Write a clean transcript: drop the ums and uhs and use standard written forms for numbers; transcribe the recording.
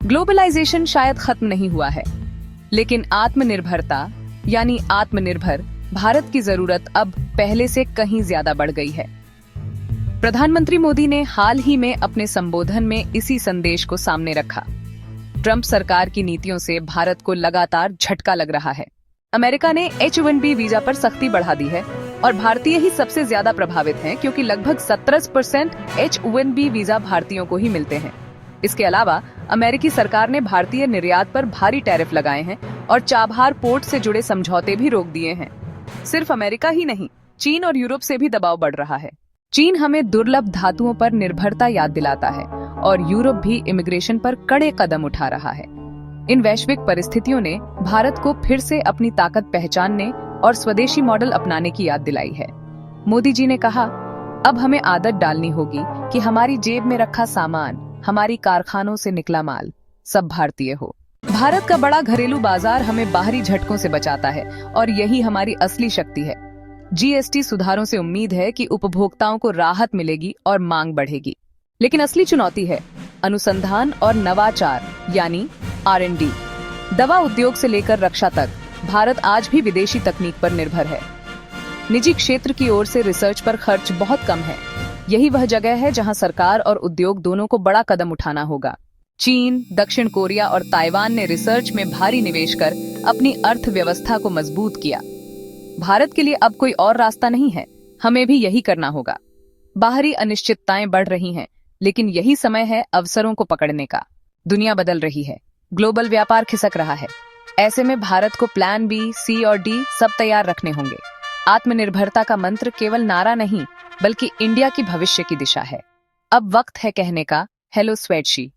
Globalisation शायद खत्म नहीं हुआ है, लेकिन आत्मनिर्भरता यानी आत्मनिर्भर भारत की जरूरत अब पहले से कहीं ज्यादा बढ़ गई है। प्रधानमंत्री मोदी ने हाल ही में अपने संबोधन में इसी संदेश को सामने रखा। ट्रंप सरकार की नीतियों से भारत को लगातार झटका लग रहा है। अमेरिका ने H-1B वीजा पर सख्ती बढ़ा दी है और भारतीय ही सबसे ज्यादा प्रभावित हैं, क्योंकि लगभग 17% H-1B वीजा भारतीयों को ही मिलते हैं। इसके अलावा अमेरिकी सरकार ने भारतीय निर्यात पर भारी टैरिफ लगाए हैं और चाबहार पोर्ट से जुड़े समझौते भी रोक दिए हैं। सिर्फ अमेरिका ही नहीं, चीन और यूरोप से भी दबाव बढ़ रहा है। चीन हमें दुर्लभ धातुओं पर निर्भरता याद दिलाता है और यूरोप भी इमिग्रेशन पर कड़े कदम उठा रहा है। इन वैश्विक परिस्थितियों ने भारत को फिर से अपनी ताकत पहचानने और स्वदेशी मॉडल अपनाने की याद दिलाई है। मोदी जी ने कहा, अब हमें आदत डालनी होगी कि हमारी जेब में रखा सामान, हमारी कारखानों से निकला माल सब भारतीय हो। भारत का बड़ा घरेलू बाजार हमें बाहरी झटकों से बचाता है और यही हमारी असली शक्ति है। GST सुधारों से उम्मीद है कि उपभोक्ताओं को राहत मिलेगी और मांग बढ़ेगी। लेकिन असली चुनौती है अनुसंधान और नवाचार यानी R&D। दवा उद्योग से लेकर रक्षा तक भारत आज भी विदेशी तकनीक पर निर्भर है। निजी क्षेत्र की ओर से रिसर्च पर खर्च बहुत कम है। यही वह जगह है जहां सरकार और उद्योग दोनों को बड़ा कदम उठाना होगा। चीन, दक्षिण कोरिया और ताइवान ने रिसर्च में भारी निवेश कर अपनी अर्थव्यवस्था को मजबूत किया। भारत के लिए अब कोई और रास्ता नहीं है, हमें भी यही करना होगा। बाहरी अनिश्चितताएं बढ़ रही हैं, लेकिन यही समय है अवसरों को पकड़ने का। दुनिया बदल रही है, ग्लोबल व्यापार खिसक रहा है। ऐसे में भारत को प्लान B, C और D सब तैयार रखने होंगे। आत्मनिर्भरता का मंत्र केवल नारा नहीं, बल्कि इंडिया की भविष्य की दिशा है। अब वक्त है कहने का, हेलो स्वेडशी।